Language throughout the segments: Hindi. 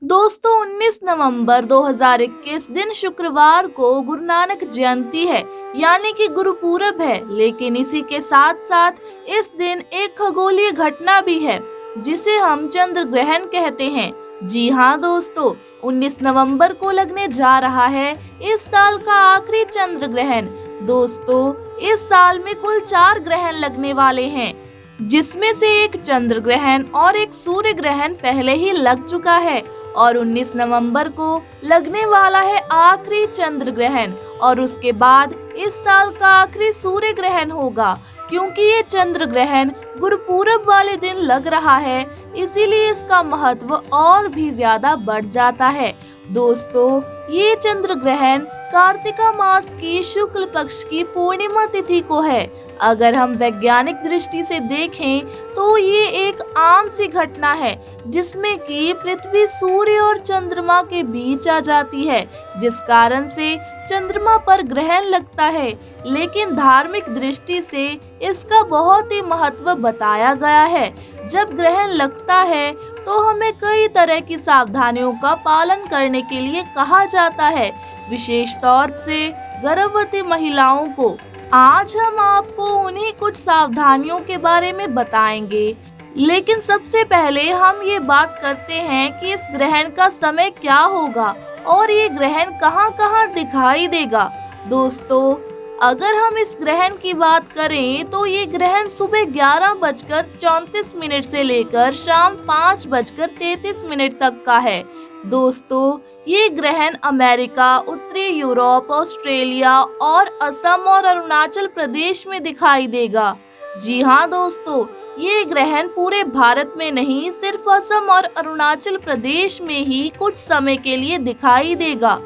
दोस्तों 19 नवंबर 2021 दिन शुक्रवार को गुरु नानक जयंती है, यानी कि गुरुपूरब है। लेकिन इसी के साथ साथ इस दिन एक खगोलीय घटना भी है जिसे हम चंद्र ग्रहण कहते हैं। जी हाँ दोस्तों, 19 नवंबर को लगने जा रहा है इस साल का आखिरी चंद्र ग्रहण। दोस्तों इस साल में कुल 4 ग्रहण लगने वाले हैं, जिसमें से एक चंद्र ग्रहण और एक सूर्य ग्रहण पहले ही लग चुका है और 19 नवंबर को लगने वाला है आखिरी चंद्र ग्रहण। और उसके बाद इस साल का आखिरी सूर्य ग्रहण होगा। क्योंकि ये चंद्र ग्रहण गुरुपूरब वाले दिन लग रहा है, इसीलिए इसका महत्व और भी ज्यादा बढ़ जाता है। दोस्तों ये चंद्र ग्रहण कार्तिका मास की शुक्ल पक्ष की पूर्णिमा तिथि को है। अगर हम वैज्ञानिक दृष्टि से देखें तो ये एक आम सी घटना है जिसमें कि पृथ्वी सूर्य और चंद्रमा के बीच आ जाती है, जिस कारण से चंद्रमा पर ग्रहण लगता है। लेकिन धार्मिक दृष्टि से इसका बहुत ही महत्व बताया गया है। जब ग्रहण लगता है तो हमें कई तरह की सावधानियों का पालन करने के लिए कहा जाता है, विशेष तौर से गर्भवती महिलाओं को। आज हम आपको उन्हीं कुछ सावधानियों के बारे में बताएंगे। लेकिन सबसे पहले हम ये बात करते हैं कि इस ग्रहण का समय क्या होगा और ये ग्रहण कहाँ-कहाँ दिखाई देगा। दोस्तों अगर हम इस ग्रहण की बात करें तो ये ग्रहण सुबह 11:34 से लेकर शाम 5:33 तक का है। दोस्तों ये ग्रहण अमेरिका, उत्तरी यूरोप, ऑस्ट्रेलिया और असम और अरुणाचल प्रदेश में दिखाई देगा। जी हाँ दोस्तों, ये ग्रहण पूरे भारत में नहीं, सिर्फ असम और अरुणाचल प्रदेश में ही कुछ समय के लिए दिखाई देगा।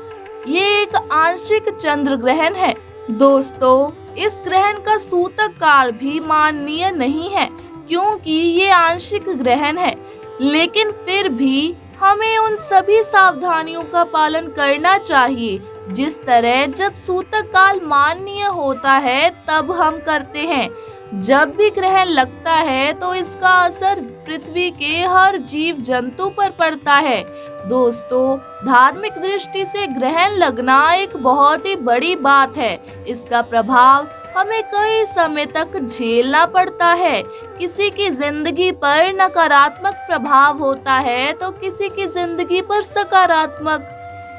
ये एक आंशिक चंद्र ग्रहण है। दोस्तों इस ग्रहण का सूतक काल भी माननीय नहीं है, क्योंकि ये आंशिक ग्रहण है। लेकिन फिर भी हमें उन सभी सावधानियों का पालन करना चाहिए जिस तरह जब सूतक काल माननीय होता है तब हम करते हैं। जब भी ग्रहण लगता है तो इसका असर पृथ्वी के हर जीव जंतु पर पड़ता है। दोस्तों धार्मिक दृष्टि से ग्रहण लगना एक बहुत ही बड़ी बात है। इसका प्रभाव हमें कई समय तक झेलना पड़ता है। किसी की जिंदगी पर नकारात्मक प्रभाव होता है तो किसी की जिंदगी पर सकारात्मक।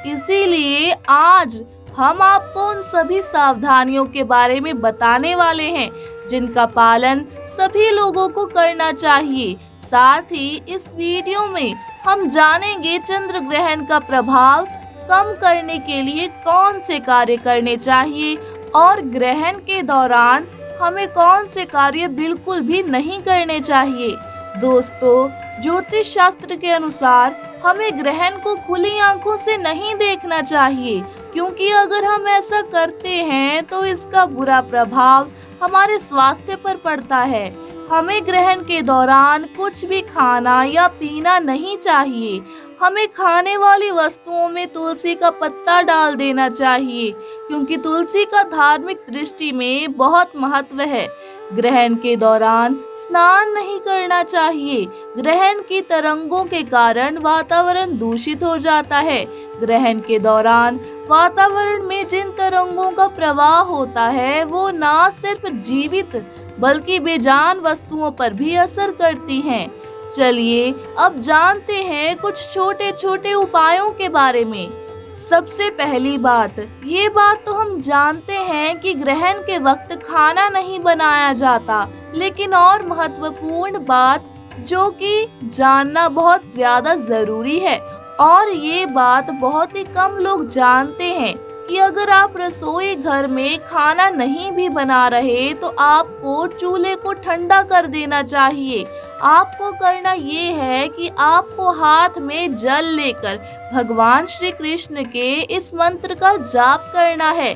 इसीलिए आज हम आपको उन सभी सावधानियों के बारे में बताने वाले हैं जिनका पालन सभी लोगों को करना चाहिए। साथ ही इस वीडियो में हम जानेंगे चंद्र ग्रहण का प्रभाव कम करने के लिए कौन से कार्य करने चाहिए और ग्रहण के दौरान हमें कौन से कार्य बिल्कुल भी नहीं करने चाहिए। दोस्तों ज्योतिष शास्त्र के अनुसार हमें ग्रहण को खुली आंखों से नहीं देखना चाहिए, क्योंकि अगर हम ऐसा करते हैं तो इसका बुरा प्रभाव हमारे स्वास्थ्य पर पड़ता है। हमें ग्रहण के दौरान कुछ भी खाना या पीना नहीं चाहिए। हमें खाने वाली वस्तुओं में तुलसी का पत्ता डाल देना चाहिए, क्योंकि तुलसी का धार्मिक दृष्टि में बहुत महत्व है। ग्रहण के दौरान स्नान नहीं करना चाहिए। ग्रहण की तरंगों के कारण वातावरण दूषित हो जाता है। ग्रहण के दौरान वातावरण में जिन तरंगों का प्रवाह होता है वो ना सिर्फ जीवित बल्कि बेजान वस्तुओं पर भी असर करती हैं। चलिए अब जानते हैं कुछ छोटे छोटे उपायों के बारे में। सबसे पहली बात, ये बात तो हम जानते हैं कि ग्रहण के वक्त खाना नहीं बनाया जाता, लेकिन और महत्वपूर्ण बात जो कि जानना बहुत ज्यादा जरूरी है और ये बात बहुत ही कम लोग जानते हैं कि अगर आप रसोई घर में खाना नहीं भी बना रहे तो आपको चूल्हे को ठंडा कर देना चाहिए। आपको करना ये है कि आपको हाथ में जल लेकर भगवान श्री कृष्ण के इस मंत्र का जाप करना है।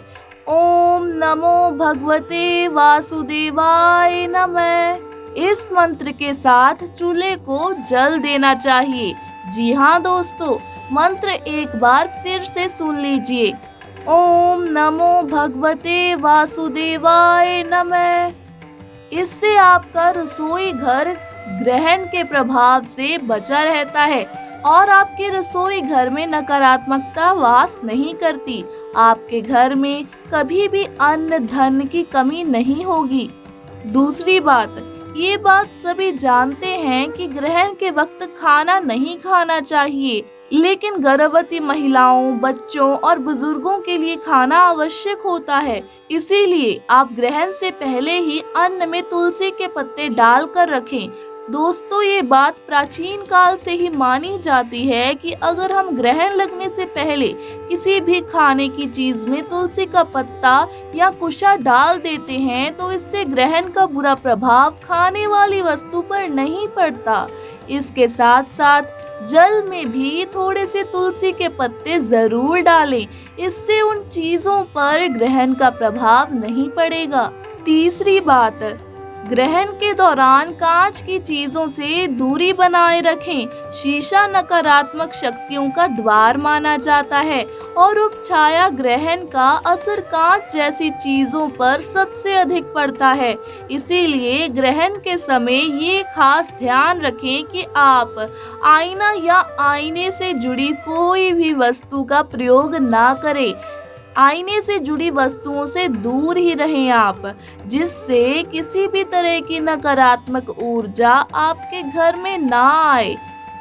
ओम नमो भगवते वासुदेवाय नमः। इस मंत्र के साथ चूल्हे को जल देना चाहिए। जी हाँ दोस्तों, मंत्र एक बार फिर से सुन लीजिए। ओम नमो भगवते वासुदेवाय नमः। इससे आपका रसोई घर ग्रहण के प्रभाव से बचा रहता है और आपके रसोई घर में नकारात्मकता वास नहीं करती। आपके घर में कभी भी अन्न धन की कमी नहीं होगी। दूसरी बात, ये बात सभी जानते हैं कि ग्रहण के वक्त खाना नहीं खाना चाहिए, लेकिन गर्भवती महिलाओं, बच्चों और बुजुर्गों के लिए खाना आवश्यक होता है। इसीलिए आप ग्रहण से पहले ही अन्न में तुलसी के पत्ते डालकर रखें। दोस्तों, ये बात प्राचीन काल से ही मानी जाती है कि अगर हम ग्रहण लगने से पहले किसी भी खाने की चीज में तुलसी का पत्ता या कुशा डाल देते हैं तो इससे ग्रहण का बुरा प्रभाव खाने वाली वस्तु पर नहीं पड़ता। इसके साथ साथ जल में भी थोड़े से तुलसी के पत्ते जरूर डालें, इससे उन चीजों पर ग्रहण का प्रभाव नहीं पड़ेगा। तीसरी बात, ग्रहण के दौरान कांच की चीजों से दूरी बनाए रखें। शीशा नकारात्मक शक्तियों का द्वार माना जाता है और उपछाया ग्रहण का असर कांच जैसी चीजों पर सबसे अधिक पड़ता है। इसीलिए ग्रहण के समय ये खास ध्यान रखें कि आप आईना या आईने से जुड़ी कोई भी वस्तु का प्रयोग ना करें। आईने से जुड़ी वस्तुओं से दूर ही रहें आप, जिससे किसी भी तरह की नकारात्मक ऊर्जा आपके घर में ना आए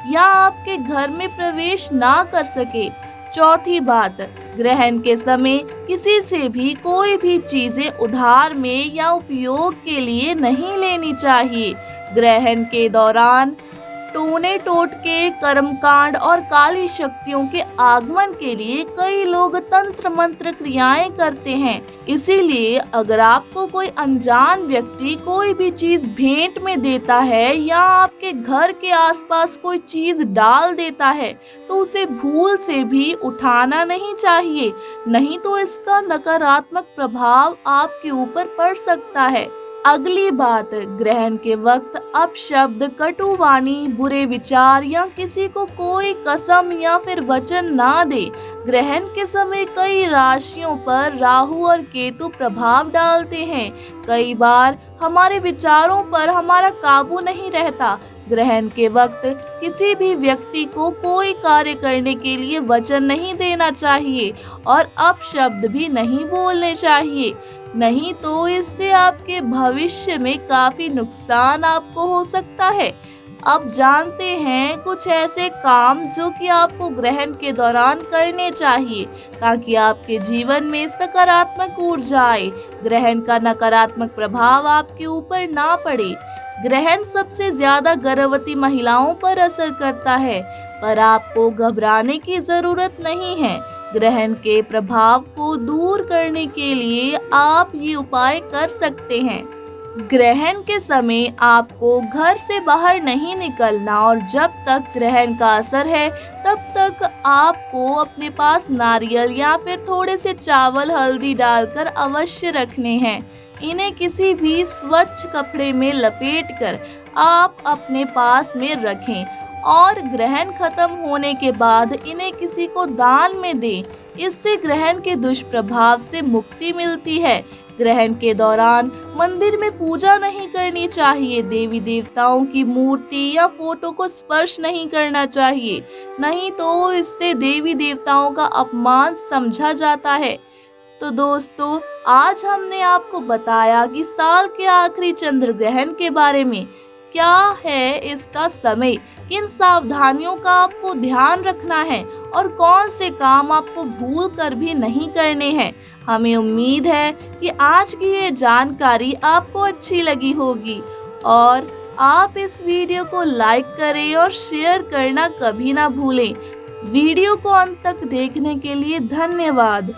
या आपके घर में प्रवेश ना कर सके। चौथी बात, ग्रहण के समय किसी से भी कोई भी चीजें उधार में या उपयोग के लिए नहीं लेनी चाहिए। ग्रहण के दौरान टोने टोटके, कर्मकांड और काली शक्तियों के आगमन के लिए कई लोग तंत्र मंत्र क्रियाएं करते हैं। इसीलिए अगर आपको कोई अनजान व्यक्ति कोई भी चीज भेंट में देता है या आपके घर के आसपास कोई चीज डाल देता है तो उसे भूल से भी उठाना नहीं चाहिए, नहीं तो इसका नकारात्मक प्रभाव आपके ऊपर पड़ सकता है। अगली बात, ग्रहण के वक्त अपशब्द, कटुवाणी, बुरे विचार या किसी को कोई कसम या फिर वचन ना दे। ग्रहण के समय कई राशियों पर राहु और केतु प्रभाव डालते हैं। कई बार हमारे विचारों पर हमारा काबू नहीं रहता। ग्रहण के वक्त किसी भी व्यक्ति को कोई कार्य करने के लिए वचन नहीं देना चाहिए और अपशब्द भी नहीं बोलने चाहिए, नहीं तो इससे आपके भविष्य में काफी नुकसान आपको हो सकता है। अब जानते हैं कुछ ऐसे काम जो कि आपको ग्रहण के दौरान करने चाहिए ताकि आपके जीवन में सकारात्मक ऊर्जा आए, ग्रहण का नकारात्मक प्रभाव आपके ऊपर ना पड़े। ग्रहण सबसे ज्यादा गर्भवती महिलाओं पर असर करता है, पर आपको घबराने की जरूरत नहीं है। ग्रहण के प्रभाव को दूर करने के लिए आप ये उपाय कर सकते हैं। ग्रहण के समय आपको घर से बाहर नहीं निकलना और जब तक ग्रहण का असर है तब तक आपको अपने पास नारियल या फिर थोड़े से चावल हल्दी डालकर अवश्य रखने हैं। इन्हें किसी भी स्वच्छ कपड़े में लपेटकर आप अपने पास में रखें और ग्रहण खत्म होने के बाद इन्हें किसी को दान में दें। इससे ग्रहण के दुष्प्रभाव से मुक्ति मिलती है। ग्रहण के दौरान मंदिर में पूजा नहीं करनी चाहिए। देवी देवताओं की मूर्ति या फोटो को स्पर्श नहीं करना चाहिए, नहीं तो इससे देवी देवताओं का अपमान समझा जाता है। तो दोस्तों, आज हमने आपको बताया कि साल के आखिरी चंद्र ग्रहण के बारे में, क्या है इसका समय, किन सावधानियों का आपको ध्यान रखना है और कौन से काम आपको भूल कर भी नहीं करने हैं। हमें उम्मीद है कि आज की ये जानकारी आपको अच्छी लगी होगी और आप इस वीडियो को लाइक करें और शेयर करना कभी ना भूलें। वीडियो को अंत तक देखने के लिए धन्यवाद।